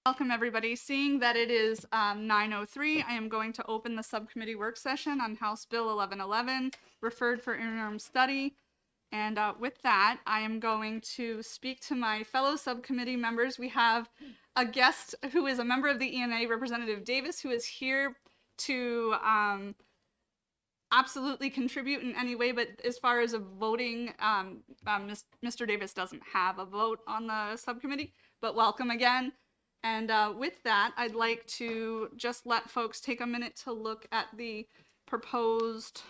Welcome, everybody. Seeing that it is 9:03, I am going to open the subcommittee work session on House Bill 1111, referred for interim study. And with that, I am going to speak to my fellow subcommittee members. We have a guest who is a member of the ENA, Representative Davis, who is here to absolutely contribute in any way, but as far as a voting, Mr. Davis doesn't have a vote on the subcommittee, but welcome again. And with that, I'd like to just let folks take a minute to look at the proposed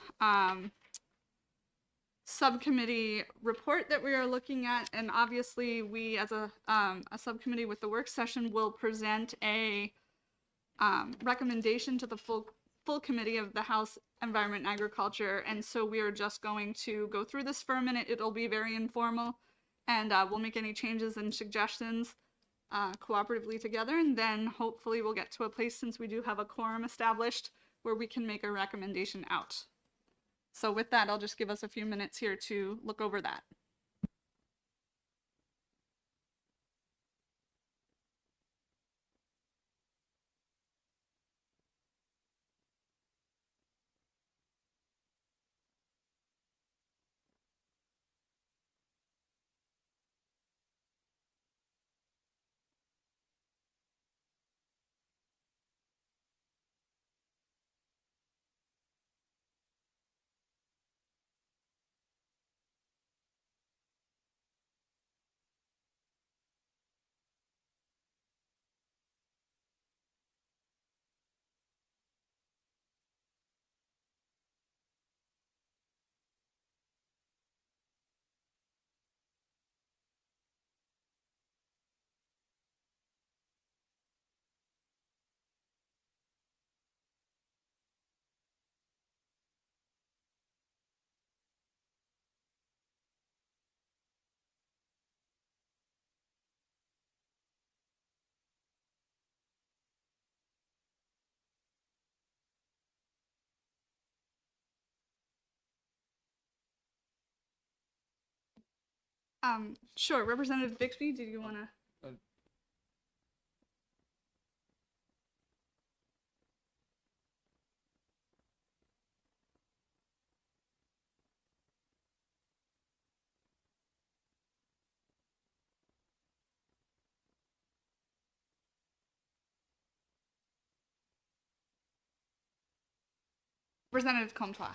subcommittee report that we are looking at. And obviously, we as a subcommittee with the work session will present a recommendation to the full committee of the House Environment and Agriculture. And so we are just going to go through this for a minute. It'll be very informal, and we'll make any changes and suggestions cooperatively together, and then hopefully we'll get to a place, since we do have a quorum established, where we can make a recommendation out. So with that, I'll just give us a few minutes here to look over that. Sure, Representative Bixby, did you want to? Representative Comtois.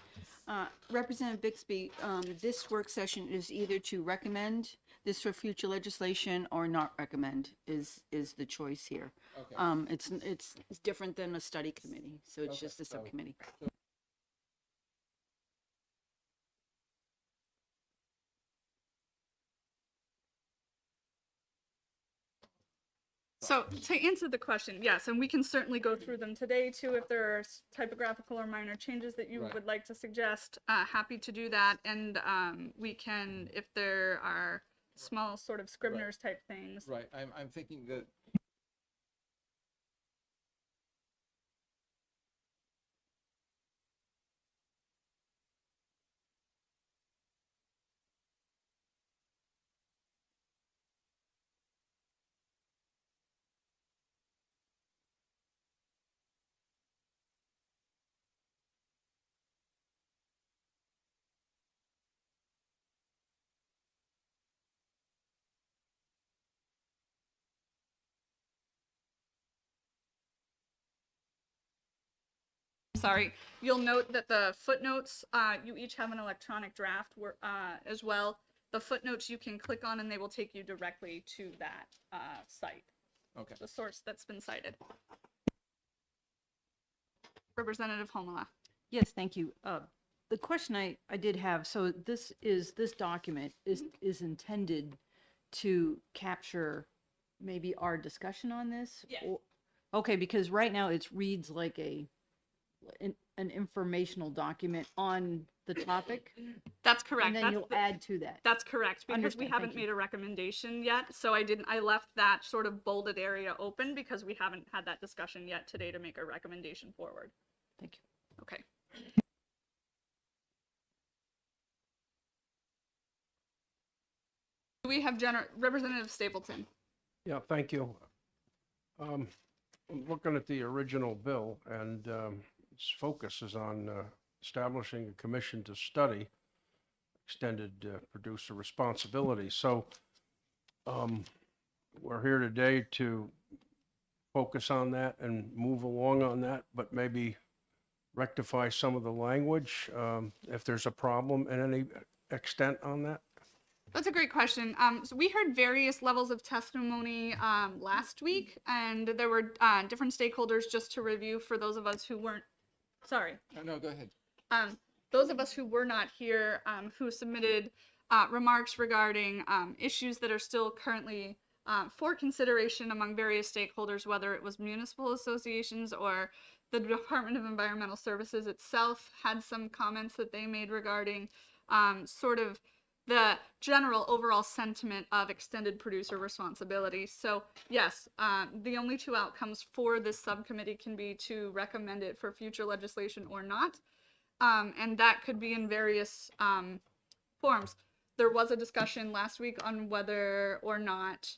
Representative Bixby, this work session is either to recommend this for future legislation or not recommend is the choice here. Okay. It's different than a study committee, so it's Okay, just a so- subcommittee. So to answer the question, yes, and we can certainly go through them today too if there are typographical or minor changes that you Right. would like to suggest. Happy to do that, and we can, if there are small sort of Scribner's type things. Right, I'm thinking that. Sorry, you'll note that the footnotes, you each have an electronic draft as well. The footnotes you can click on and they will take you directly to that site, Okay. the source that's been cited. Representative Homola. Yes, thank you. The question I did have, so this document is intended to capture maybe our discussion on this? Yes. Okay, because right now it reads like an informational document on the topic, That's correct. and then you'll add to that. That's correct, because we Understand, haven't thank you. made a recommendation yet, so I left that sort of bolded area open because we haven't had that discussion yet today to make a recommendation forward. Thank you. Okay. We have Representative Stapleton. Yeah, thank you. I'm looking at the original bill, and its focus is on establishing a commission to study extended producer responsibility. So we're here today to focus on that and move along on that, but maybe rectify some of the language if there's a problem in any extent on that. That's a great question. So we heard various levels of testimony last week, and there were different stakeholders. Just to review for those of us who weren't, sorry, No, go ahead. those of us who were not here, who submitted remarks regarding issues that are still currently for consideration among various stakeholders, whether it was municipal associations or the Department of Environmental Services itself had some comments that they made regarding sort of the general overall sentiment of extended producer responsibility. So yes, the only two outcomes for this subcommittee can be to recommend it for future legislation or not. And that could be in various forms. There was a discussion last week on whether or not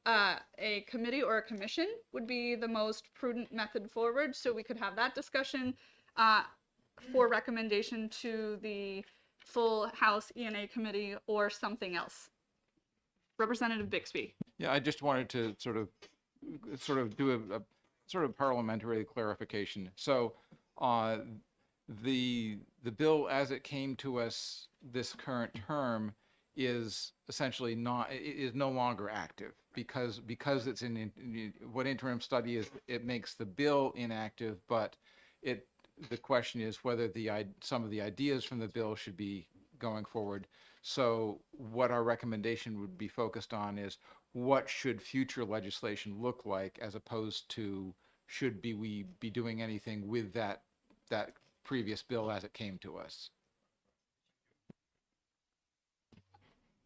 a committee or a commission would be the most prudent method forward. So we could have that discussion for recommendation to the full House ENA committee or something else. Representative Bixby. Yeah, I just wanted to sort of do a sort of parliamentary clarification. So the bill as it came to us this current term is essentially no longer active because it's in what interim study is. It makes the bill inactive, but the question is whether some of the ideas from the bill should be going forward. So what our recommendation would be focused on is what should future legislation look like, as opposed to should we be doing anything with that previous bill as it came to us.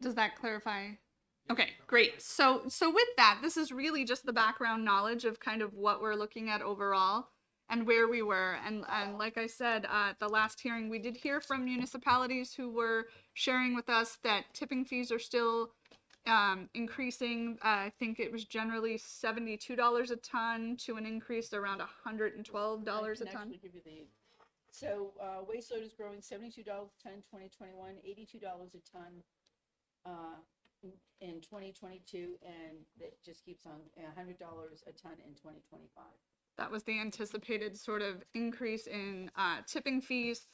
Does that clarify? Okay, great. So with that, this is really just the background knowledge of kind of what we're looking at overall and where we were. And like I said, at the last hearing, we did hear from municipalities who were sharing with us that tipping fees are still increasing. I think it was generally $72 a ton to an increase around $112 a ton. So waste load is growing $72 a ton, 2021, $82 a ton in 2022, and it just keeps on $100 a ton in 2025. That was the anticipated sort of increase in tipping fees.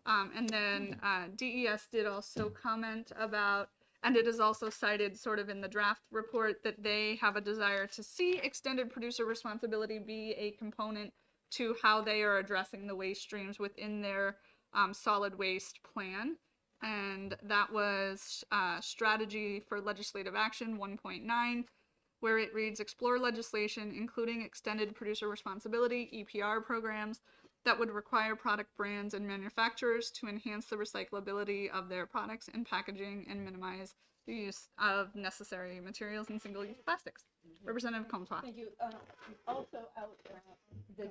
And then DES did also comment about, and it is also cited sort of in the draft report, that they have a desire to see extended producer responsibility be a component to how they are addressing the waste streams within their solid waste plan. And that was Strategy for Legislative Action 1.9, where it reads, explore legislation, including extended producer responsibility, EPR programs, that would require product brands and manufacturers to enhance the recyclability of their products and packaging and minimize the use of necessary materials and single-use plastics. Representative Comtois. Thank you. Also, the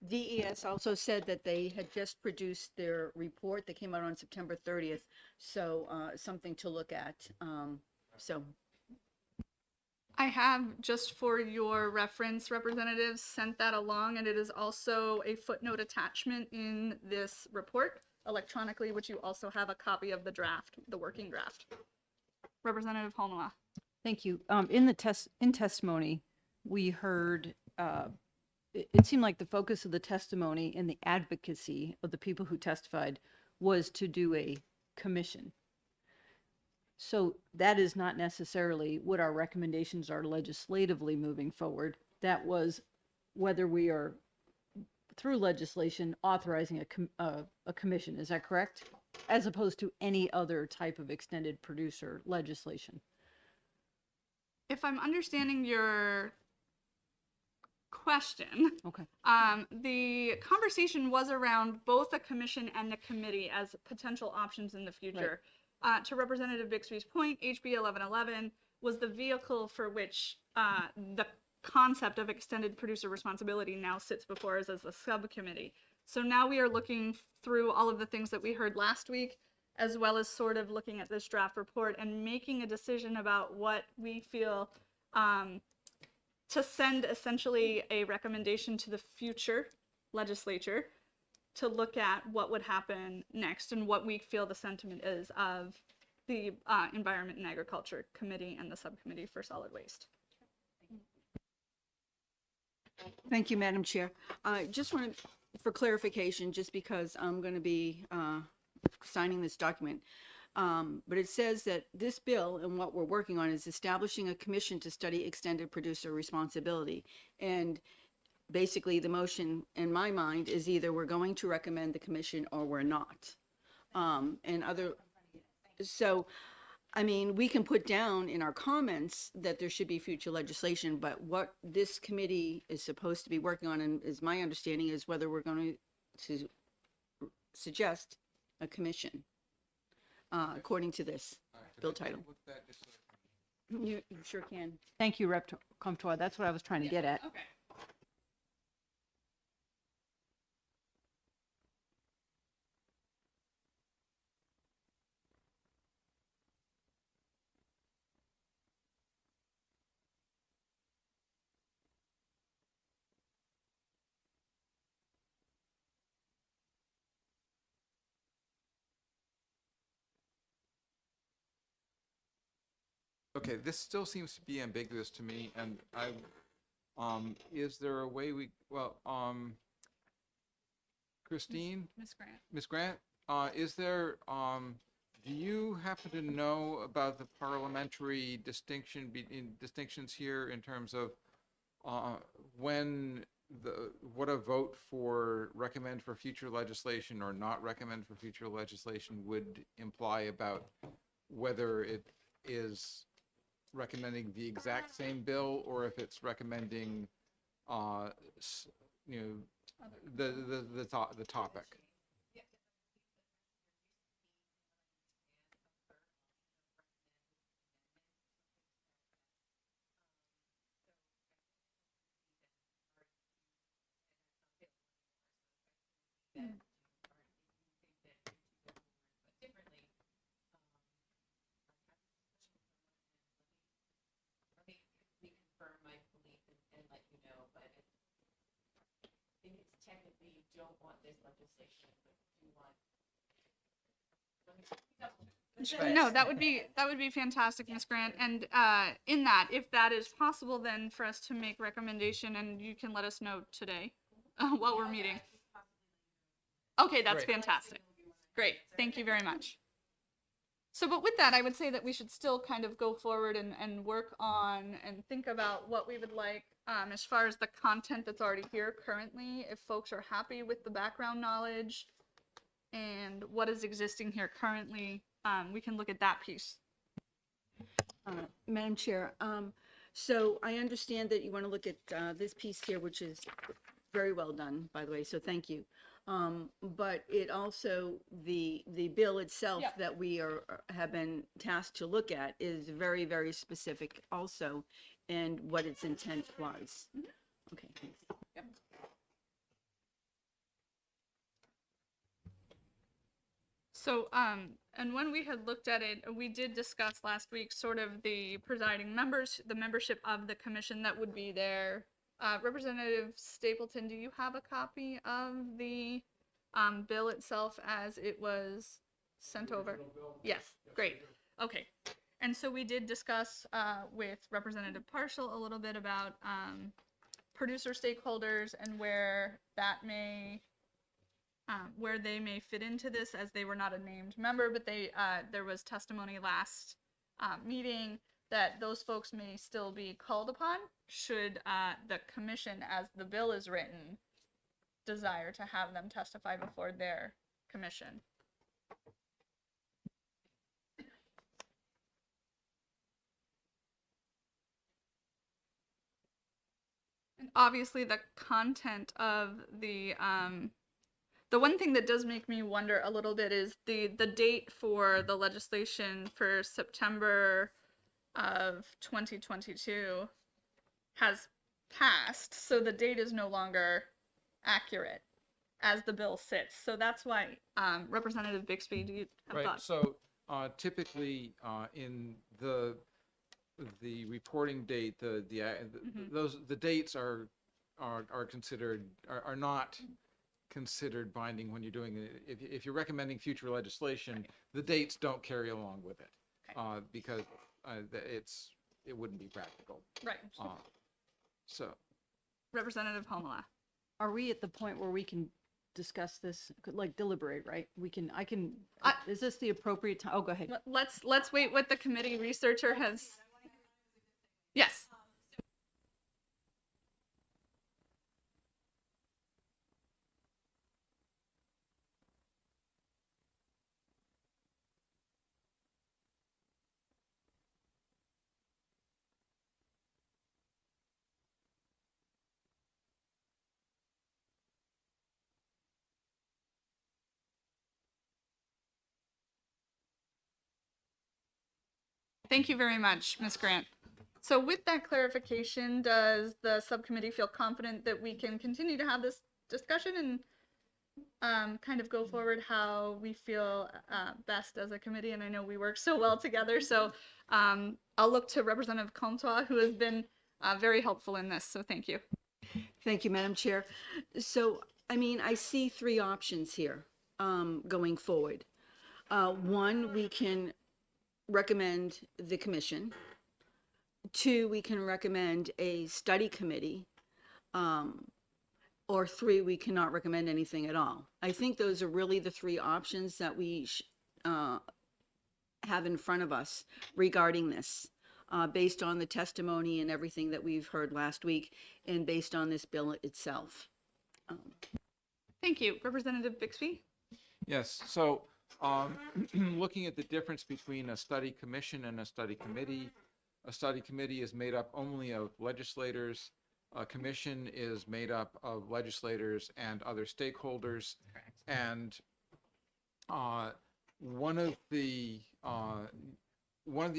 DES also said that they had just produced their report that came out on September 30th. So something to look at. I have, just for your reference, representatives, sent that along, and it is also a footnote attachment in this report electronically, which you also have a copy of the draft, the working draft. Representative Holnoa. Thank you. In testimony, we heard, it seemed like the focus of the testimony and the advocacy of the people who testified was to do a commission. So that is not necessarily what our recommendations are legislatively moving forward. That was whether we are, through legislation, authorizing a commission. Is that correct? As opposed to any other type of extended producer legislation. If I'm understanding your question, Okay. the conversation was around both a commission and a committee as potential options in the future. To Representative Bixby's point, HB 1111 was the vehicle for which the concept of extended producer responsibility now sits before us as a subcommittee. So now we are looking through all of the things that we heard last week, as well as sort of looking at this draft report and making a decision about what we feel to send essentially a recommendation to the future legislature to look at what would happen next and what we feel the sentiment is of the Environment and Agriculture Committee and the Subcommittee for Solid Waste. Thank you, Madam Chair. I just wanted, for clarification, just because I'm going to be signing this document, but it says that this bill and what we're working on is establishing a commission to study extended producer responsibility. And basically, the motion in my mind is either we're going to recommend the commission or we're not. So, I mean, we can put down in our comments that there should be future legislation, but what this committee is supposed to be working on, and is my understanding, is whether we're going to suggest a commission, according to this bill title. You sure can. Thank you, Rep. Comtois. That's what I was trying to get at. Okay. Okay, this still seems to be ambiguous to me, and is there a way Christine, Ms. Grant. Ms. Grant, is there, do you happen to know about the parliamentary distinctions here in terms of, when what a vote for recommend for future legislation or not recommend for future legislation would imply about whether it is recommending the exact same bill or if it's recommending, the topic? Confirm my belief and let you know, but I think it's technically you don't want this legislation, but you want. No, that would be fantastic, Ms. Grant. And in that, if that is possible, then for us to make recommendation, and you can let us know today while we're meeting. Okay, that's Great. fantastic. Great, thank you very much. So, but with that, I would say that we should still kind of go forward and work on and think about what we would like as far as the content that's already here currently. If folks are happy with the background knowledge and what is existing here currently, we can look at that piece. Madam Chair, so I understand that you want to look at this piece here, which is very well done, by the way, so thank you. But it also, the bill itself Yeah. that we have been tasked to look at is very, very specific also, and what its intent was. Okay, thanks. So, and when we had looked at it, we did discuss last week sort of the presiding members, the membership of the commission that would be there. Representative Stapleton, do you have a copy of the bill itself as it was sent over? Yes, great. Okay. And so we did discuss with Representative Parshall a little bit about producer stakeholders and where that may where they may fit into this, as they were not a named member, but they there was testimony last meeting that those folks may still be called upon should the commission, as the bill is written, desire to have them testify before their commission. And obviously the content of the one thing that does make me wonder a little bit is the date for the legislation for September of 2022 has passed, so the date is no longer accurate as the bill sits. So that's why, Representative Bixby, do you have Right, thoughts? so typically in the the reporting date, the dates are considered, are not considered binding when you're doing it. If you're recommending future legislation, the dates don't carry along with it. Because it wouldn't be practical. Right. So, Representative Homela. Are we at the point where we can discuss this, like deliberate, right? I- Is this the appropriate time? Oh, go ahead. Let's wait what the committee researcher has. Yes. Thank you very much, Ms. Grant. So with that clarification, does the subcommittee feel confident that we can continue to have this discussion and kind of go forward how we feel best as a committee? And I know we work so well together, so I'll look to Representative Comtois, who has been very helpful in this, so thank you. Thank you, Madam Chair. So, I mean, I see three options here going forward. One, we can recommend the commission. Two, we can recommend a study committee. Or three, we cannot recommend anything at all. I think those are really the three options that we have in front of us regarding this, based on the testimony and everything that we've heard last week, and based on this bill itself. Thank you. Representative Bixby? yes, so looking at the difference between a study commission and a study committee is made up only of legislators. A commission is made up of legislators and other stakeholders. And one of the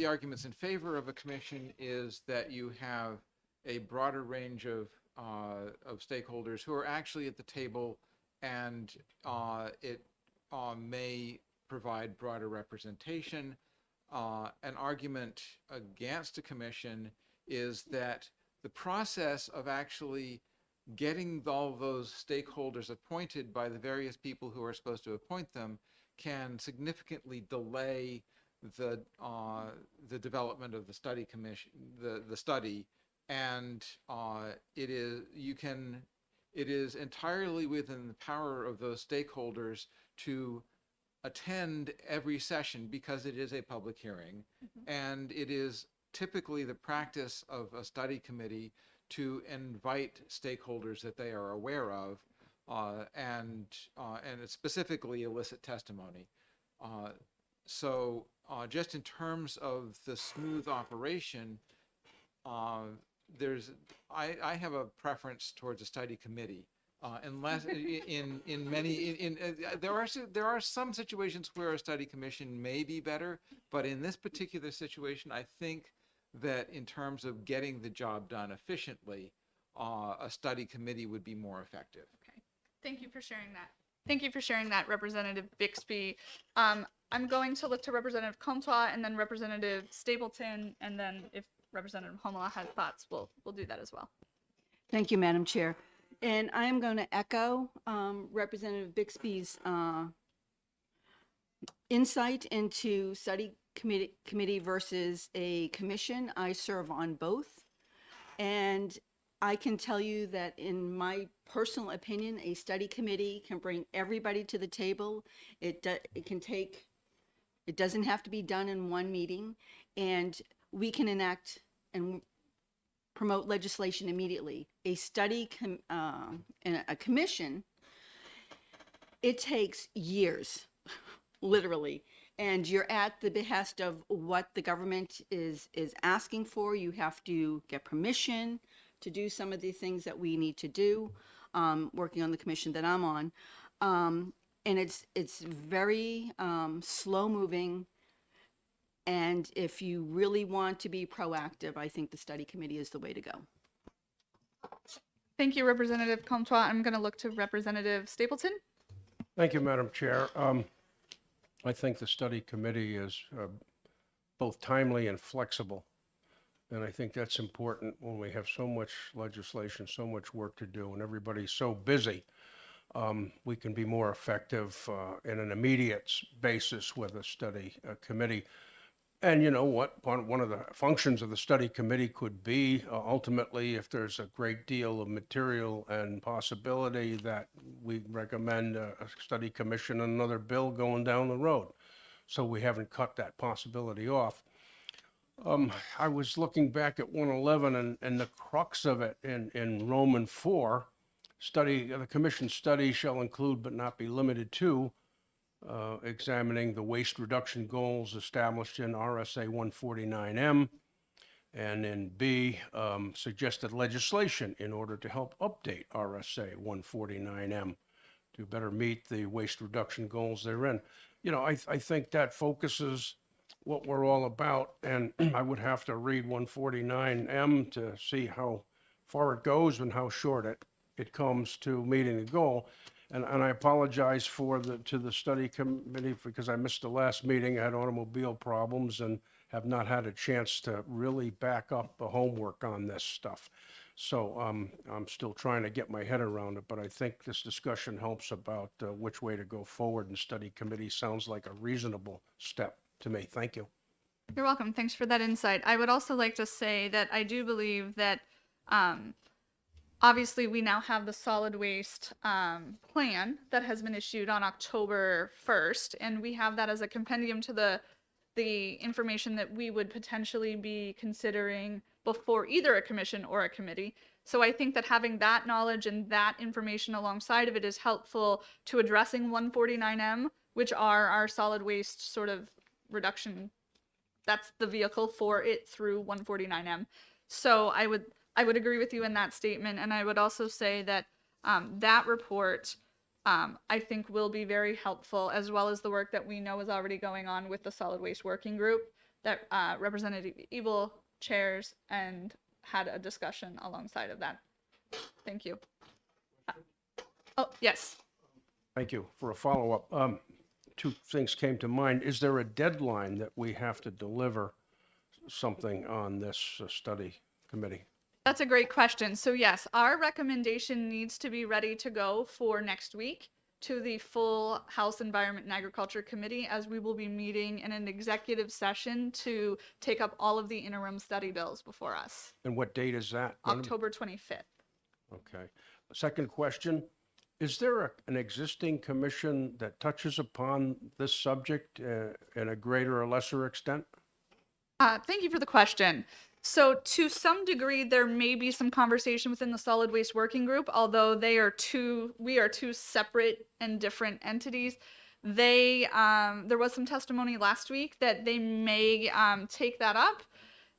arguments in favor of a commission is that you have a broader range of stakeholders who are actually at the table, and it may provide broader representation. An argument against a commission is that the process of actually getting all those stakeholders appointed by the various people who are supposed to appoint them can significantly delay the development of the study commission, the study, and it is entirely within the power of those stakeholders to attend every session because it is a public hearing, and it is typically the practice of a study committee to invite stakeholders that they are aware of, and specifically elicit testimony. So just in terms of the smooth operation, I have a preference towards a study committee. Unless there are some situations where a study commission may be better, but in this particular situation, I think that in terms of getting the job done efficiently, a study committee would be more effective. Okay. Thank you for sharing that. Thank you for sharing that, Representative Bixby. I'm going to look to Representative Comtois and then Representative Stapleton, and then if Representative Homela has thoughts, we'll do that as well. Thank you, Madam Chair. And I am going to echo Representative Bixby's insight into study committee versus a commission. I serve on both. And I can tell you that in my personal opinion, a study committee can bring everybody to the table. It doesn't have to be done in one meeting, and we can enact and promote legislation immediately. A study and a commission, it takes years, literally, and you're at the behest of what the government is asking for. You have to get permission to do some of the things that we need to do, working on the commission that I'm on. And it's very slow moving. And if you really want to be proactive, I think the study committee is the way to go. Thank you, Representative Comtois. I'm going to look to Representative Stapleton. Thank you, Madam Chair. I think the study committee is both timely and flexible. And I think that's important when we have so much legislation, so much work to do, and everybody's so busy. We can be more effective in an immediate basis with a study committee. And you know what? One of the functions of the study committee could be ultimately, if there's a great deal of material and possibility, that we recommend a study commission and another bill going down the road. So we haven't cut that possibility off. I was looking back at 111 and the crux of it in Roman 4, the commission study shall include but not be limited to examining the waste reduction goals established in RSA 149M, and in B, suggested legislation in order to help update RSA 149M to better meet the waste reduction goals therein. You know, I think that focuses what we're all about, and I would have to read 149M to see how far it goes and how short it comes to meeting the goal. And I apologize to the study committee because I missed the last meeting. I had automobile problems and have not had a chance to really back up the homework on this stuff. So I'm still trying to get my head around it, but I think this discussion helps about which way to go forward, and study committee sounds like a reasonable step to me. Thank you. You're welcome. Thanks for that insight. I would also like to say that I do believe that obviously we now have the solid waste plan that has been issued on October 1st, and we have that as a compendium to the information that we would potentially be considering before either a commission or a committee. So I think that having that knowledge and that information alongside of it is helpful to addressing 149M, which are our solid waste sort of reduction. That's the vehicle for it through 149M. So I would agree with you in that statement, and I would also say that that report I think will be very helpful, as well as the work that we know is already going on with the solid waste working group that Representative Ebel chairs and had a discussion alongside of that. Thank you. Oh, yes. Thank you. For a follow-up, two things came to mind. Is there a deadline that we have to deliver something on this study committee? That's a great question. So yes, our recommendation needs to be ready to go for next week to the full House Environment and Agriculture Committee, as we will be meeting in an executive session to take up all of the interim study bills before us. And what date is that? October 25th. Okay. Second question, is there an existing commission that touches upon this subject in a greater or lesser extent? Thank you for the question. So to some degree, there may be some conversation within the solid waste working group, although we are two separate and different entities. There was some testimony last week that they may take that up.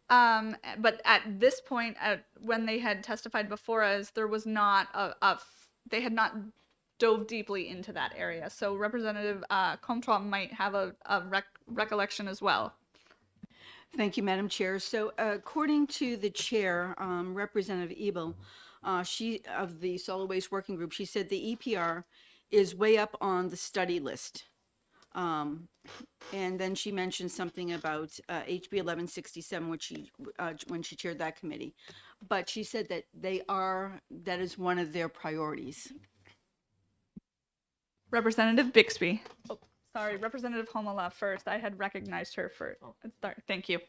But at this point, when they had testified before us, there was not they had not dove deeply into that area. So Representative Comtois might have a recollection as well. Thank you, Madam Chair. So according to the chair, Representative Ebel, she of the Solid Waste Working Group, she said the EPR is way up on the study list. And then she mentioned something about HB 1167, which when she chaired that committee. But she said that that is one of their priorities. Representative Bixby. Oh, sorry, Representative Homala first. I had recognized her first. Sorry, thank you.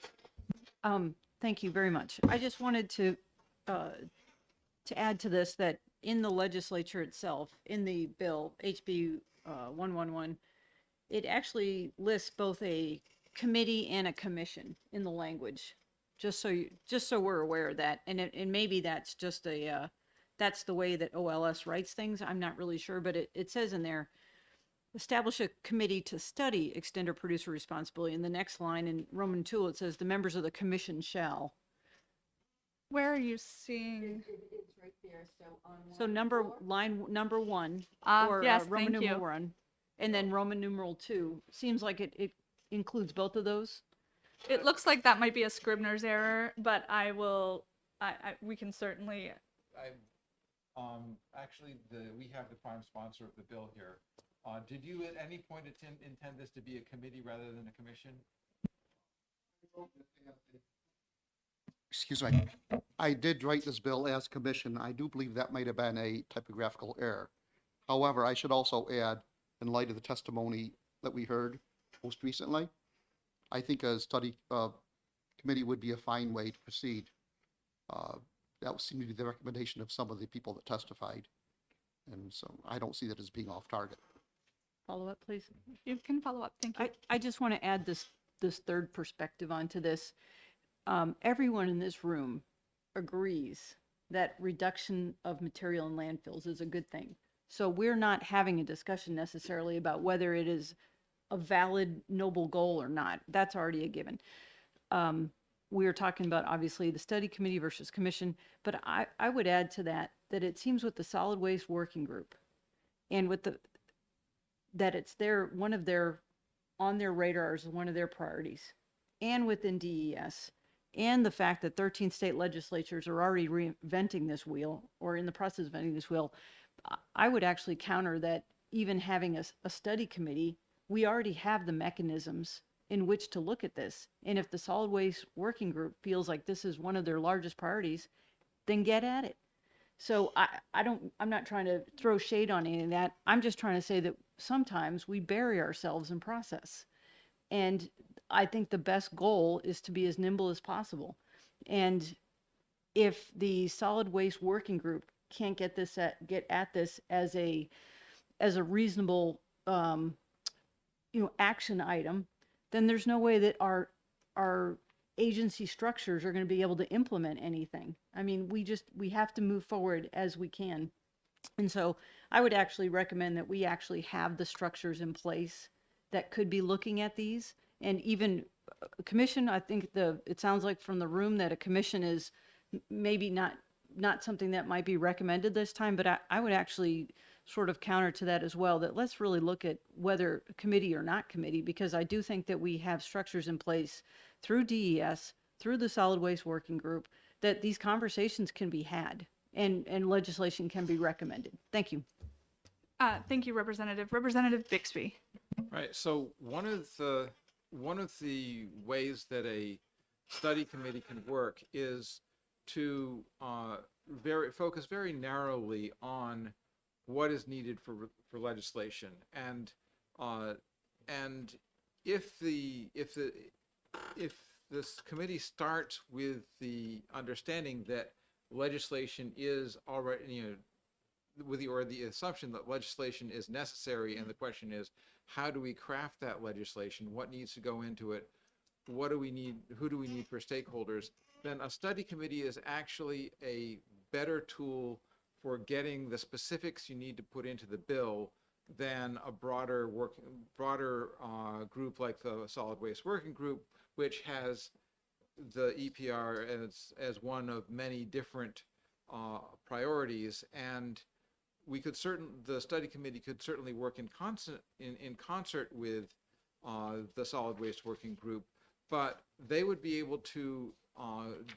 Thank you very much. I just wanted to add to this that in the legislature itself, in the bill, HB 111, it actually lists both a committee and a commission in the language, just so we're aware of that. And maybe that's just that's the way that OLS writes things. I'm not really sure, but it says in there, establish a committee to study extender producer responsibility. In the next line in Roman 2, it says the members of the commission shall. Where are you seeing? It's right there. So line number 1, or yes, Roman thank numeral you. 1, and then Roman numeral 2. Seems like it includes both of those. It looks like that might be a Scribner's error, but we can certainly. Actually, we have the prime sponsor of the bill here. Did you at any point intend this to be a committee rather than a commission? excuse me, I did write this bill as commission. I do believe that might have been a typographical error. However, I should also add, in light of the testimony that we heard most recently, I think a study committee would be a fine way to proceed. That would seem to be the recommendation of some of the people that testified. And so I don't see that as being off target. Follow up, please. You can follow up. Thank you. I just want to add this third perspective onto this. Everyone in this room agrees that reduction of material in landfills is a good thing. So we're not having a discussion necessarily about whether it is a valid, noble goal or not. That's already a given. We are talking about obviously the study committee versus commission, but I would add to that it seems with the solid waste working group and with that it's on their radars, one of their priorities, and within DES, and the fact that 13 state legislatures are already reinventing this wheel or in the process of inventing this wheel, I would actually counter that even having a study committee, we already have the mechanisms in which to look at this. And if the solid waste working group feels like this is one of their largest priorities, then get at it. So I'm not trying to throw shade on any of that. I'm just trying to say that sometimes we bury ourselves in process. And I think the best goal is to be as nimble as possible. And if the solid waste working group can't get at this as a reasonable action item, then there's no way that our agency structures are going to be able to implement anything. I mean, we have to move forward as we can. And so I would actually recommend that we actually have the structures in place that could be looking at these. And even a commission, I think it sounds like from the room that a commission is maybe not something that might be recommended this time, but I would actually sort of counter to that as well, that let's really look at whether committee or not committee, because I do think that we have structures in place through DES, through the solid waste working group, that these conversations can be had and legislation can be recommended. Thank you. Thank you, Representative. Representative Bixby. Right, so one of the ways that a study committee can work is to focus very narrowly on what is needed for legislation, and if this committee starts with the understanding that legislation is already, or the assumption that legislation is necessary, and the question is, how do we craft that legislation? What needs to go into it? What do we need? Who do we need for stakeholders? Then a study committee is actually a better tool for getting the specifics you need to put into the bill than a broader group like the Solid Waste Working Group, which has the EPR as one of many different priorities. And the study committee could certainly work in concert with the Solid Waste Working Group, but they would be able to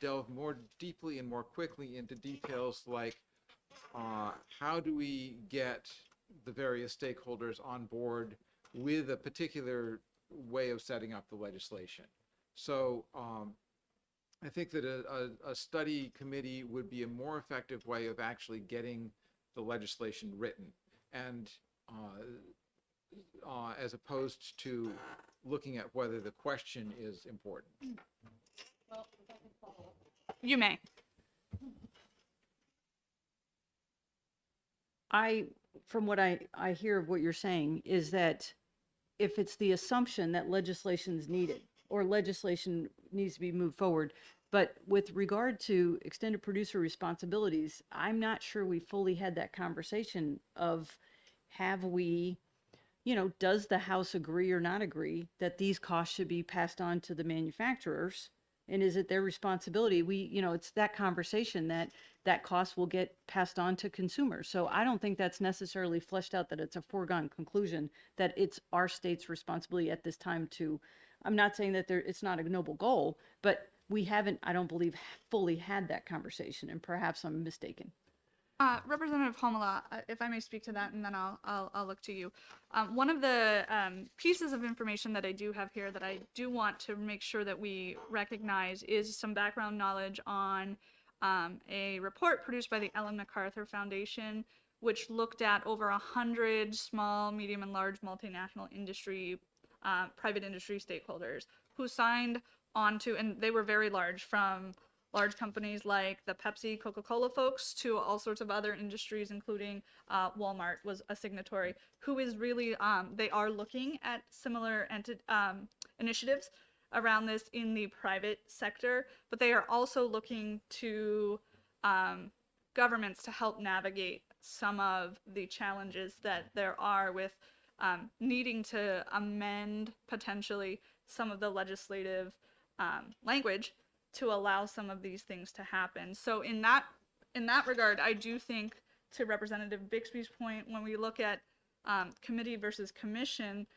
delve more deeply and more quickly into details like how do we get the various stakeholders on board with a particular way of setting up the legislation. So I think that a study committee would be a more effective way of actually getting the legislation written, and as opposed to looking at whether the question is important. You may. From what I hear of what you're saying is that if it's the assumption that legislation is needed or legislation needs to be moved forward, but with regard to extended producer responsibilities, I'm not sure we fully had that conversation of have we, does the House agree or not agree that these costs should be passed on to the manufacturers? And is it their responsibility? It's that conversation that cost will get passed on to consumers. So I don't think that's necessarily fleshed out, that it's a foregone conclusion that it's our state's responsibility at this time to, I'm not saying that it's not a noble goal, but we haven't, I don't believe, fully had that conversation, and perhaps I'm mistaken. Representative Homala, if I may speak to that, and then I'll look to you. One of the pieces of information that I do have here that I do want to make sure that we recognize is some background knowledge on a report produced by the Ellen MacArthur Foundation, which looked at over 100 small, medium, and large multinational industry, private industry stakeholders who signed on to, and they were very large, from large companies like the Pepsi, Coca-Cola folks to all sorts of other industries, including Walmart was a signatory, who is really, they are looking at similar initiatives around this in the private sector, but they are also looking to governments to help navigate some of the challenges that there are with needing to amend potentially some of the legislative language to allow some of these things to happen. So in that regard, I do think, to Representative Bixby's point, when we look at committee versus commission,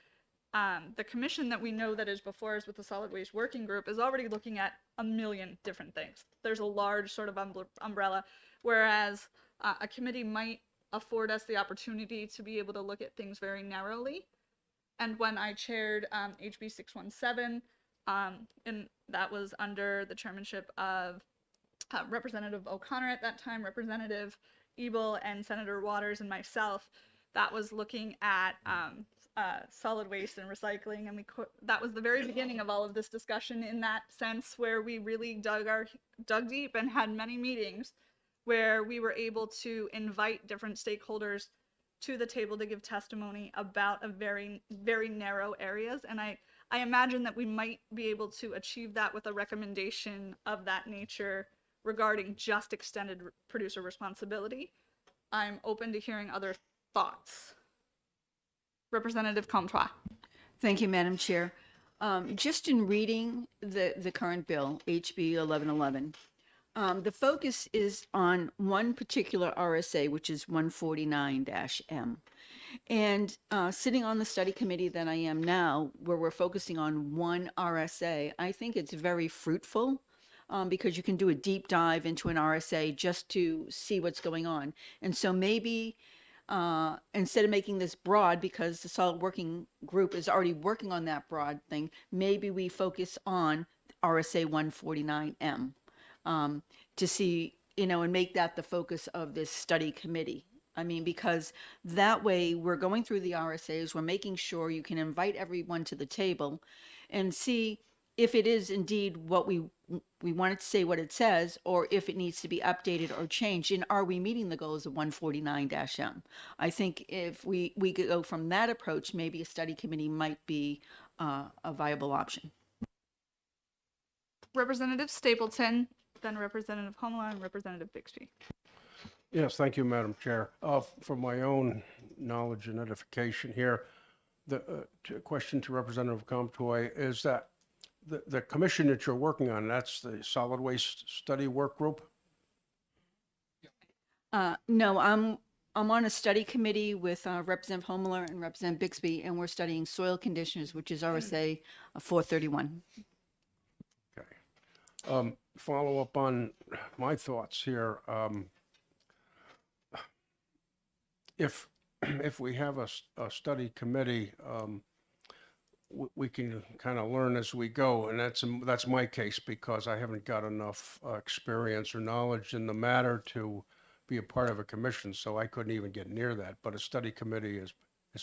the commission that we know that is before us with the solid waste working group is already looking at a million different things. There's a large sort of umbrella, whereas a committee might afford us the opportunity to be able to look at things very narrowly. And when I chaired HB 617, and that was under the chairmanship of Representative O'Connor at that time, Representative Ebel, and Senator Waters and myself, that was looking at solid waste and recycling, and that was the very beginning of all of this discussion in that sense, where we really dug deep and had many meetings where we were able to invite different stakeholders to the table to give testimony about a very, very narrow areas. And I imagine that we might be able to achieve that with a recommendation of that nature regarding just extended producer responsibility. I'm open to hearing other thoughts. Representative Comtois. Thank you, Madam Chair. Just in reading the current bill, HB 1111, the focus is on one particular RSA, which is 149-M. And sitting on the study committee that I am now, where we're focusing on one RSA, I think it's very fruitful because you can do a deep dive into an RSA just to see what's going on. And so maybe instead of making this broad, because the solid working group is already working on that broad thing, maybe we focus on RSA 149M to see, and make that the focus of this study committee. I mean, because that way we're going through the RSAs, we're making sure you can invite everyone to the table and see if it is indeed what we want it to say what it says, or if it needs to be updated or changed, and are we meeting the goals of 149-M? I think if we could go from that approach, maybe a study committee might be a viable option. Representative Stapleton, then Representative Homala, and Representative Bixby. Yes, thank you, Madam Chair. For my own knowledge and edification here, the question to Representative Comtois is that the commission that you're working on, that's the Solid Waste Study Work Group? No, I'm on a study committee with Representative Homala and Representative Bixby, and we're studying soil conditions, which is RSA 431. Okay. Follow up on my thoughts here. If we have a study committee, we can kind of learn as we go, and that's my case, because I haven't got enough experience or knowledge in the matter to be a part of a commission, so I couldn't even get near that. But a study committee is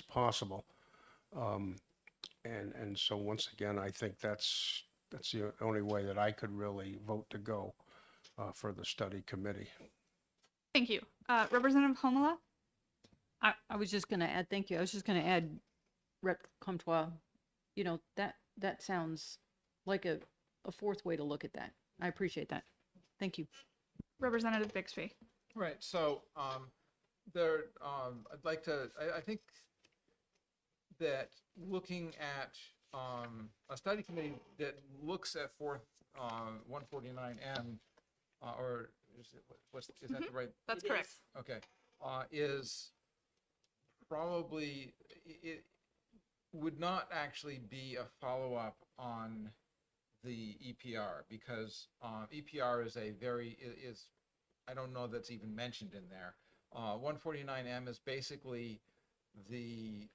possible, and so once again, I think that's the only way that I could really vote to go for the study committee. Thank you. Representative Homala? I was just going to add, thank you. I was just going to add, Rep. Comtois, that sounds like a fourth way to look at that. I appreciate that. Thank you. Representative Bixby. Right, so, I'd like to, I think that looking at, a study committee that looks at 149M, or is that the right? That's It correct. is. Okay, is probably, it would not actually be a follow-up on the EPR, because EPR is I don't know that's even mentioned in there. 149M is basically the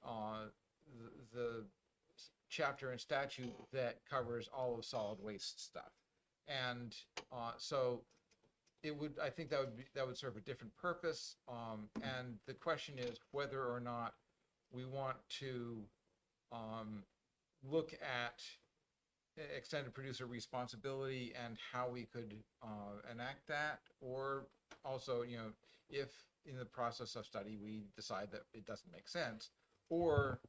chapter and statute that covers all of solid waste stuff. And so I think that would serve a different purpose. And the question is whether or not we want to look at extended producer responsibility and how we could enact that, or also, if in the process of study we decide that it doesn't make sense, or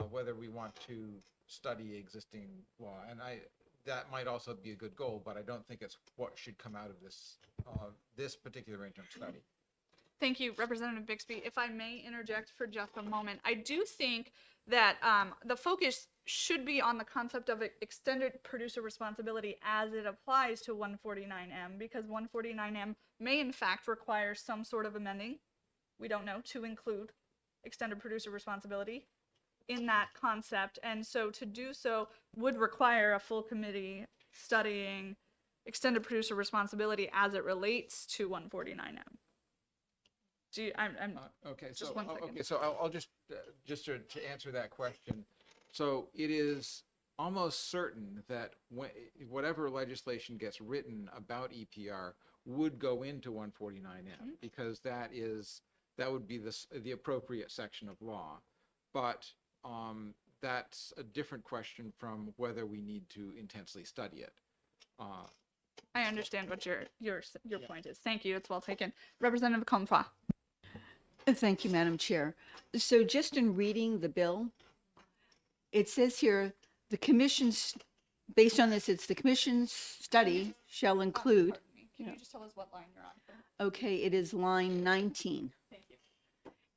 whether we want to study existing law. And that might also be a good goal, but I don't think it's what should come out of this particular interim study. Thank you, Representative Bixby. If I may interject for just a moment, I do think that the focus should be on the concept of extended producer responsibility as it applies to 149M, because 149M may in fact require some sort of amending, we don't know, to include extended producer responsibility in that concept. And so to do so would require a full committee studying extended producer responsibility as it relates to 149M. Okay, Just so one second. okay, so I'll just to answer that question. So it is almost certain that whatever legislation gets written about EPR would go into 149M, because that would be the appropriate section of law. But that's a different question from whether we need to intensely study it. I understand what your point is. Thank you. It's well taken. Representative Comtois. Thank you, Madam Chair. So just in reading the bill, it says here, the commission's, based on this, it's the commission's study shall include, Pardon me. Can you just tell us what line you're on? okay, it is line 19. Thank you.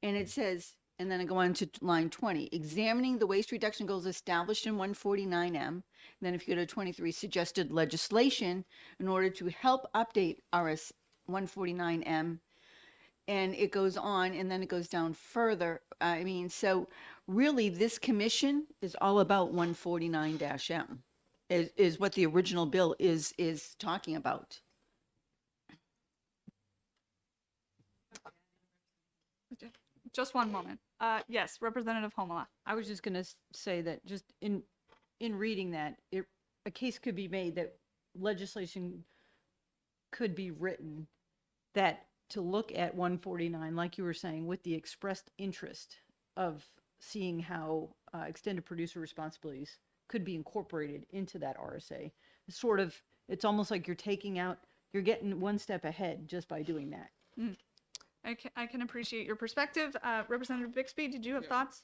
And it says, and then I go on to line 20, examining the waste reduction goals established in 149M. And then if you go to 23, suggested legislation in order to help update RS 149M. And it goes on, and then it goes down further. I mean, so really this commission is all about 149-M is what the original bill is talking about. Just one moment. Yes, Representative Homola. I was just going to say that just in reading that, a case could be made that legislation could be written that to look at 149, like you were saying, with the expressed interest of seeing how extended producer responsibilities could be incorporated into that RSA. It's almost like you're getting one step ahead just by doing that. I can appreciate your perspective. Representative Bixby, did you have thoughts?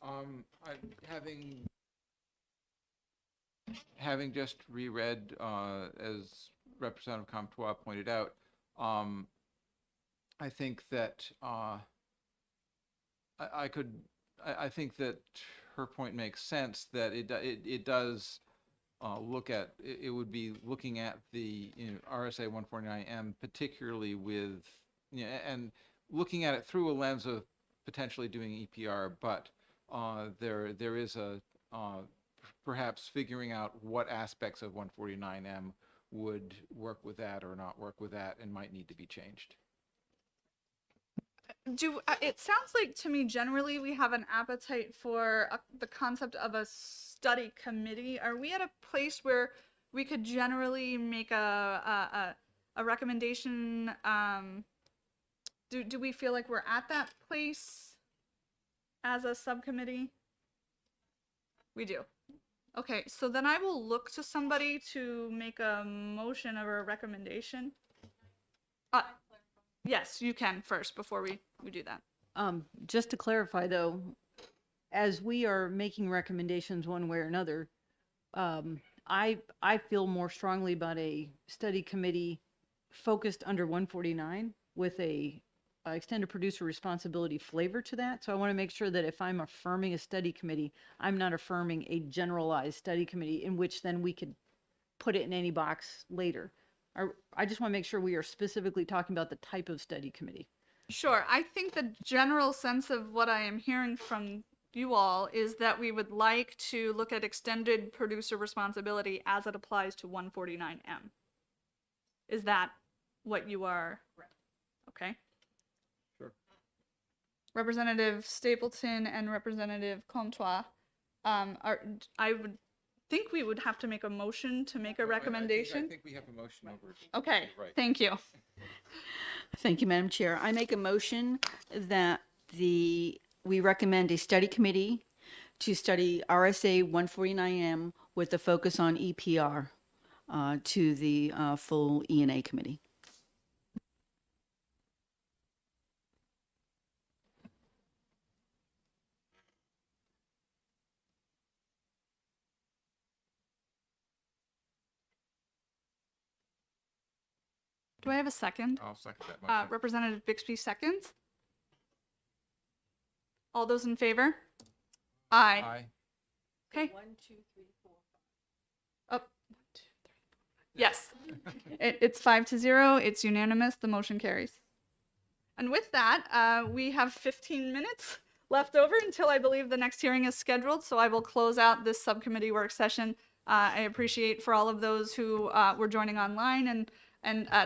Having just reread, as Representative Comtois pointed out, I think that I think that her point makes sense, that it does look at, it would be looking at the RSA 149M, particularly with, and looking at it through a lens of potentially doing EPR, but there is a perhaps figuring out what aspects of 149M would work with that or not work with that and might need to be changed. It sounds like to me generally we have an appetite for the concept of a study committee. Are we at a place where we could generally make a recommendation? Do we feel like we're at that place as a subcommittee? We do. Okay, so then I will look to somebody to make a motion or a recommendation. Yes, you can first before we do that. Just to clarify though, as we are making recommendations one way or another, I feel more strongly about a study committee focused under 149 with a extended producer responsibility flavor to that. So I want to make sure that if I'm affirming a study committee, I'm not affirming a generalized study committee in which then we could put it in any box later. I just want to make sure we are specifically talking about the type of study committee. Sure. I think the general sense of what I am hearing from you all is that we would like to look at extended producer responsibility as it applies to 149M. Is that what you are? Okay. Sure. Representative Stapleton and Representative Comtois, I would think we would have to make a motion to make a recommendation. I think we have a motion over. Okay, Right. thank you. Thank you, Madam Chair. I make a motion that we recommend a study committee to study RSA 149M with a focus on EPR to the full E&A committee. Do I have a second? I'll second that motion. Representative Bixby seconds. All those in favor? Aye. Aye. Okay. 1, 2, 3, 4. Up. 1, 2, 3, 4. Yes. It's 5-0. It's unanimous. The motion carries. And with that, we have 15 minutes left over until I believe the next hearing is scheduled. So I will close out this subcommittee work session. I appreciate for all of those who were joining online and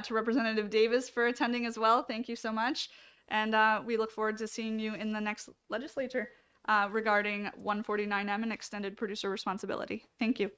to Representative Davis for attending as well. Thank you so much. And we look forward to seeing you in the next legislature regarding 149M and extended producer responsibility. Thank you.